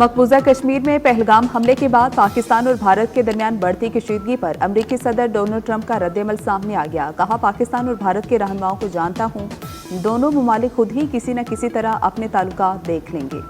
मकबूजा कश्मीर में पहलगाम हमले के बाद पाकिस्तान और भारत के दरमियान बढ़ती कशीदगी पर अमेरिकी सदर डोनाल्ड ट्रंप का रद्देमल सामने आ गया। कहा, पाकिस्तान और भारत के रहनुमाओं को जानता हूं, दोनों ममालिक खुद ही किसी न किसी तरह अपने ताल्लुकात देख लेंगे।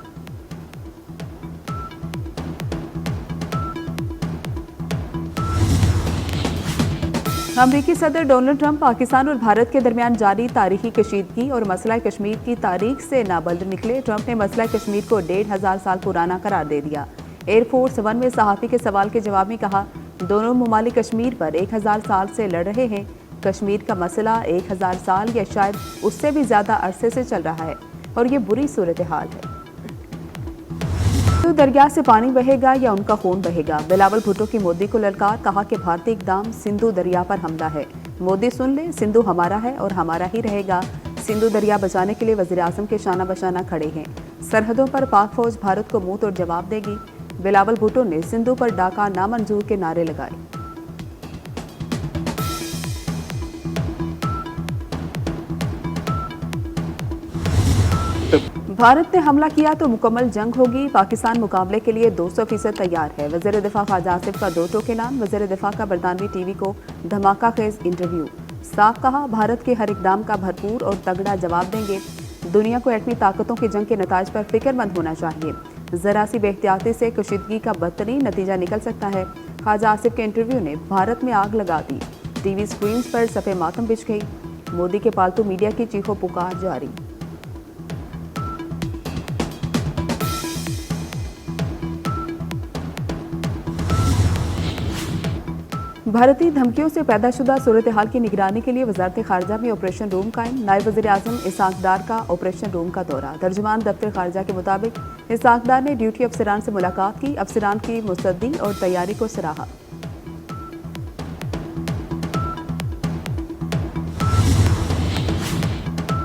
अमेरिकी सदर डोनाल्ड ट्रंप पाकिस्तान और भारत के दरमियान जारी तारीखी कशीदगी और मसला कश्मीर की तारीख से नाबल्द निकले। ट्रंप ने मसला कश्मीर को 1500 साल पुराना करार दे दिया। एयरफोर्स वन में सहाफ़ी के सवाल के जवाब में कहा, दोनों ममालिक कश्मीर पर 1000 साल से लड़ रहे हैं। कश्मीर का मसला 1000 साल या शायद उससे भी ज़्यादा अरसे से चल रहा है और ये बुरी सूरत हाल है। तो दरिया से पानी बहेगा या उनका खून बहेगा। बिलावल भुट्टो की मोदी को ललकार। कहा कि भारतीय इक़दाम सिंधु दरिया पर हमला है। मोदी सुन ले, सिंधु हमारा है और हमारा ही रहेगा। सिंधु दरिया बचाने के लिए वज़ीर आज़म के शाना बशाना खड़े हैं। सरहदों पर पाक फौज भारत को मुंह तोड़ जवाब देगी। बिलावल भुट्टो ने सिंधु पर डाका नामंजूर के नारे लगाए। भारत ने हमला किया तो मुकम्मल जंग होगी। पाकिस्तान मुकाबले के लिए 200% तैयार है। वज़ीर दिफा ख्वाजा आसिफ का दो टोक ऐलान। वज़ीर दिफा का बरतानवी टीवी को धमाका खेज इंटरव्यू। साफ कहा, भारत के हर इकदाम का भरपूर और तगड़ा जवाब देंगे। दुनिया को एटमी ताकतों की जंग के नताज पर फिक्रमंद होना चाहिए। जरा सी बेहतियाती से कशीदगी का बदतरीन नतीजा निकल सकता है। ख्वाजा आसिफ के इंटरव्यू ने भारत में आग लगा दी। टीवी स्क्रीन पर सफ़े मातम बिछ गई। मोदी के पालतू मीडिया की चीखों पुकार जारी। भारतीय धमकियों से पैदाशुदा सूरत हाल की निगरानी के लिए वजारत खारजा में ऑपरेशन रूम कायम। नायब वज़ीर आज़म इसाक डार का ऑपरेशन रूम का दौरा। तर्जुमान दफ्तर खारजा के मुताबिक इसाक डार ने ड्यूटी अफसरान से मुलाकात की। अफसरान की मुस्तैदी और तैयारी को सराहा।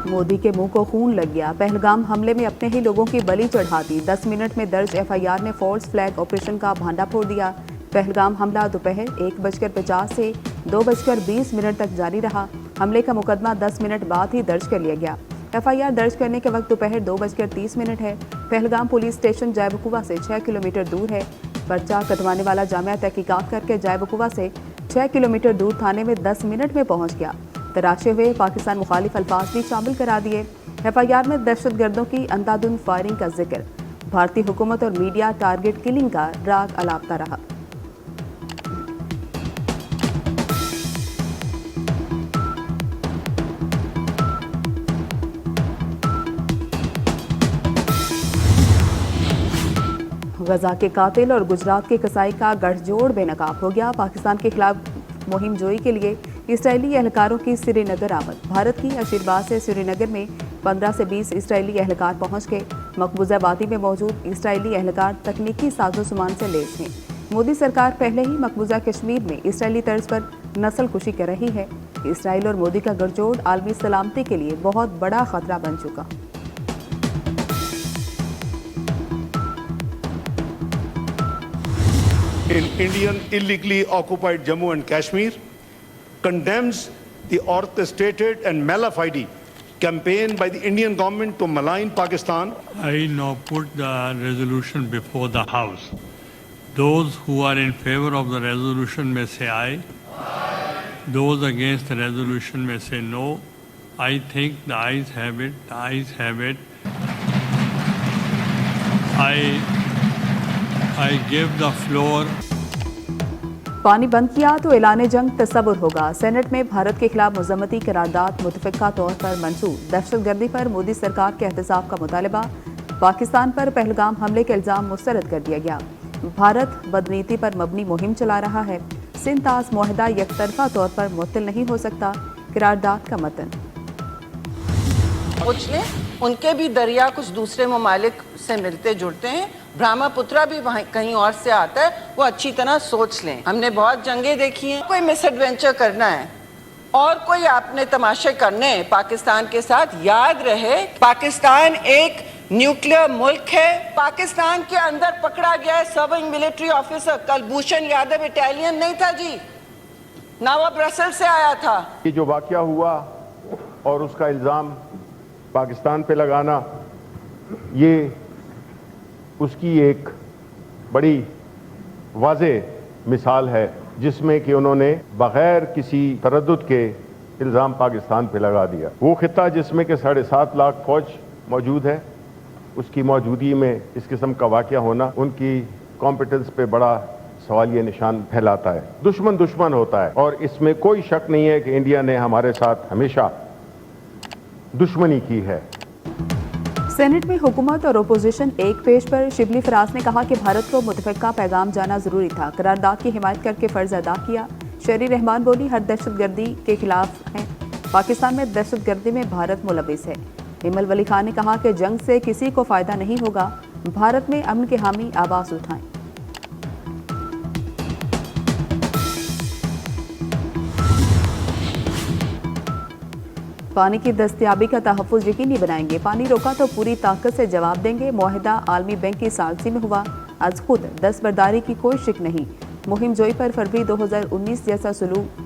मोदी के मुंह को खून लग गया। पहलगाम हमले में अपने ही लोगों की बलि चढ़ा दी। 10 मिनट में दर्ज FIR ने फॉल्स फ्लैग ऑपरेशन का भांडा फोड़ दिया। पहलगाम हमला दोपहर 1:50 से 2:20 तक जारी रहा। हमले का मुकदमा 10 मिनट बाद ही दर्ज कर लिया गया। FIR दर्ज करने के वक्त दोपहर 2:30 है। पहलगाम पुलिस स्टेशन जैबकुवा से 6 किलोमीटर दूर है। पर्चा कटवाने वाला जामिया तहकीकात करके जैबकुवा से 6 किलोमीटर दूर थाने में 10 मिनट में पहुंच गया। तराशे हुए पाकिस्तान मुखालिफ अल्फाज भी शामिल करा दिए। FIR में दहशतगर्दों की अंधाधुंध फायरिंग का जिक्र। भारतीय हुकूमत और मीडिया टारगेट किलिंग का राग अलापता रहा। गजा के कातिल और गुजरात के कसाई का गठजोड़ बेनकाब हो गया। पाकिस्तान के खिलाफ मुहिम जोई के लिए इसराइली एहलकारों की श्रीनगर आमद। भारत की आशीर्वाद से श्रीनगर में 15 से 20 इसराइली एहलकार पहुंच गए। मकबूजा वादी में मौजूद इसराइली एहलकार तकनीकी साजो सामान से लैस हैं। मोदी सरकार पहले ही मकबूजा कश्मीर में इसराइली तर्ज पर नस्ल कुशी कर रही है। इसराइल और मोदी का गठजोड़ आलमी सलामती के लिए बहुत बड़ा खतरा बन चुका। In Indian illegally occupied Jammu and Kashmir condemns the orchestrated and malafide campaign by the Indian government to malign Pakistan. I now put the resolution before the House. Those who are in favor of the resolution may say aye. Aye. Those against the resolution may say no. I think the ayes have it. The ayes have it. I give the floor. पानी बंद किया तो ऐलान जंग तस्वुर होगा। Senate में भारत के खिलाफ मजम्मती करारदाद मुतफ़िक़ा तौर पर मंसूब। दहशतगर्दी पर मोदी सरकार के एहतसाब का मुतालबा। पाकिस्तान पर पहलगाम हमले के इल्ज़ाम मुस्तरद कर दिया गया। भारत बदनीति पर मबनी मुहिम चला रहा है। सिंध ताज मुआहदा यकतरफा तौर पर मुअत्तल नहीं हो सकता। करारदाद का मतन। उनके भी दरिया कुछ दूसरे ममालिक से मिलते जुड़ते हैं। ब्रह्मपुत्र भी वहाँ कहीं और से आता है। वो अच्छी तरह सोच लें। हमने बहुत जंगें देखी हैं। कोई मिसएडवेंचर करना है और कोई आपने तमाशे करने हैं पाकिस्तान के साथ, याद रहे पाकिस्तान एक न्यूक्लियर मुल्क है। पाकिस्तान के अंदर पकड़ा गया है serving military officer Kulbhushan Yadav Italian नहीं था जी, ना वो ब्रसेल से आया था। ये जो वाकया हुआ और उसका इल्ज़ाम पाकिस्तान पे लगाना, ये उसकी एक बड़ी वाज़े मिसाल है, जिसमें कि उन्होंने बग़ैर किसी तरद्दुद के इल्ज़ाम पाकिस्तान पे लगा दिया। वो खित्ता जिसमें कि 7.5 लाख फ़ौज मौजूद है, उसकी मौजूदगी में इस किस्म का वाक़या होना उनकी कॉम्पिटेंस पे बड़ा सवालिया निशान फैलाता है। दुश्मन दुश्मन होता है और इसमें कोई शक नहीं है कि इंडिया ने हमारे साथ हमेशा दुश्मनी की है। सेनेट में हुकूमत और ओपोजिशन एक पेज पर शिबली फराज ने कहा कि भारत को मुतफ़िक़ा पैगाम जाना ज़रूरी था, करारदाद की हिमायत करके फ़र्ज़ अदा किया। शहरी रहमान बोली, हर दहशतगर्दी के खिलाफ हैं, पाकिस्तान में दहशतगर्दी में भारत मुलविस है। हिमल वली खान ने कहा कि जंग से किसी को फ़ायदा नहीं होगा, भारत में अमन के हामी आवाज़ उठाएं। पानी की दस्तयाबी का तहफ़्फ़ुज़ यकीनी बनाएंगे, पानी रोका तो पूरी ताकत से जवाब देंगे। मुआहिदा आलमी बैंक की सालसी में हुआ, आज खुद दस्तबरदारी की कोई शिक नहीं। मुहिम जोई पर फरवरी 2019 जैसा सलूक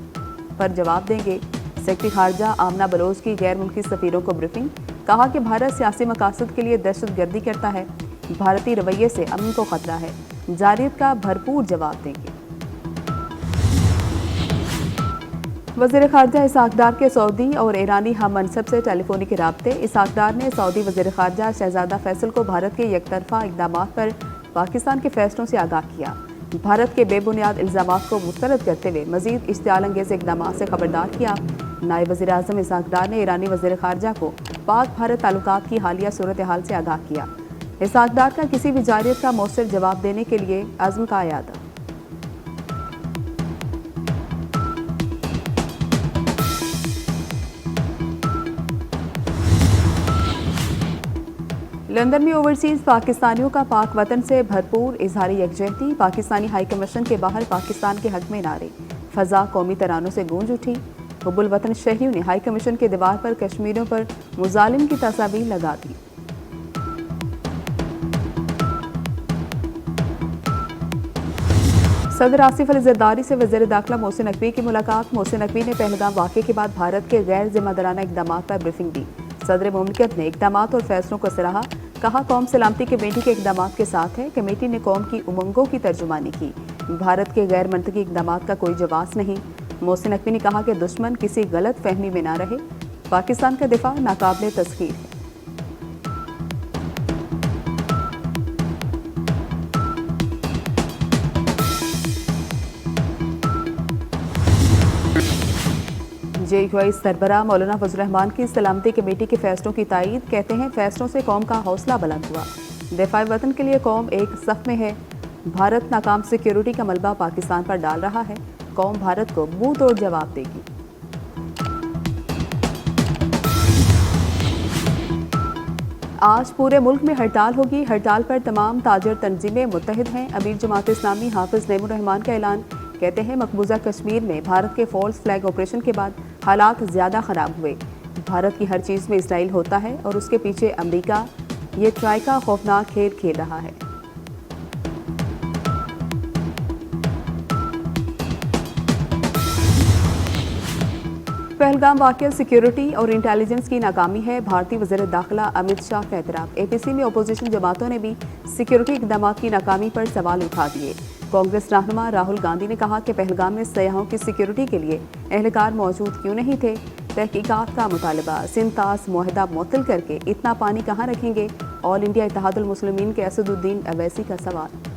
पर जवाब देंगे। सेक्रेटरी खारजा आमना बलोच की गैर मुल्की सफ़ीरों को ब्रीफिंग, कहा कि भारत सियासी मकासद के लिए दहशतगर्दी करता है, भारतीय रवैये से अमन को खतरा है, जारियत का भरपूर जवाब देंगे। वज़ीर ख़ारजा इसहाक़ डार के सऊदी और ईरानी हम मनसब से टेलीफोनिक राब्ते। इसहाक़ डार ने सऊदी वज़ीर ख़ारजा शहज़ादा फैसल को भारत के यकतरफ़ा इक़दामात पर पाकिस्तान के फ़ैसलों से आगाह किया। भारत के बेबुनियाद इल्ज़ामात को मुस्तरद करते हुए मज़ीद इश्तियाल अंगेज़ इक़दामात से खबरदार किया। नायब वज़ीर आज़म इसहाक़ डार ने ईरानी वज़ीर ख़ारजा को पाक भारत ताल्लुकात की हालिया सूरत हाल से आगाह किया। इसहाक़ डार का किसी भी जारियत का मौसर जवाब देने के लिए अज़्म का याद। लंदन में ओवरसीज पाकिस्तानियों का पाक वतन से भरपूर इजहार यकजहती। पाकिस्तानी हाई कमीशन के बाहर पाकिस्तान के हक में नारे, फ़ज़ा कौमी तरानों से गूंज उठी। हुब्बुल वतन शहरियों ने हाई कमीशन के दीवार पर कश्मीरियों पर मुजालिम की तस्वीर लगा दी। सदर आसिफ अली ज़रदारी से वज़ीर दाखिला मोहसिन नकवी की मुलाकात। मोहसिन नकवी ने पहलगाम वाक़े के बाद भारत के गैर जिम्मेदाराना इक़दामात पर ब्रीफिंग दी। सदर मुमलिकत ने इक़दामात और फैसलों को सराहा, कहा कौम सलामती कमेटी के इक़दामात के साथ है। कमेटी ने कौम की उमंगों की तर्जुमानी की, भारत के गैर मंतकी इक़दामात का कोई जवाब नहीं। मोहसिन नकवी ने कहा कि दुश्मन किसी गलत फहमी में ना रहे, पाकिस्तान का दिफा नाकाबिले तस्खीर है। JUI सरबराह मौलाना फजल रहमान की सलामती कमेटी के फैसलों की तायीद, कहते हैं फैसलों से कौम का हौसला बुलंद हुआ, दिफाए वतन के लिए कौम एक सफ में है। भारत नाकाम सिक्योरिटी का मलबा पाकिस्तान पर डाल रहा है, कौम भारत को मुंह तोड़ जवाब देगी। आज पूरे मुल्क में हड़ताल होगी, हड़ताल पर तमाम ताजर तंजीमें मुत्तहिद हैं। अमीर जमात इस्लामी हाफिज नईमुर रहमान का ऐलान, कहते हैं मकबूजा कश्मीर में भारत के फॉल्स फ्लैग ऑपरेशन के बाद हालात ज़्यादा ख़राब हुए। भारत की हर चीज़ में इसराइल होता है और उसके पीछे अमेरिका ये ट्राई का खौफनाक खेल खेल रहा है। पहलगाम वाक़या सिक्योरिटी और इंटेलिजेंस की नाकामी है, भारतीय वज़ीर दाखिला अमित शाह का एतराफ़। APC में अपोजिशन जमातों ने भी सिक्योरिटी इक़दामात की नाकामी पर सवाल उठा दिए। कांग्रेस रहनुमा राहुल गांधी ने कहा कि पहलगाम में सयाहों की सिक्योरिटी के लिए एहलकार मौजूद क्यों नहीं थे। तहकीकात का मुतालबा, सिंध तास मुआहिदा मुअत्तल करके इतना पानी कहाँ रखेंगे। ऑल इंडिया इत्तेहादुल मुस्लिमीन के असदुद्दीन अवैसी का सवाल।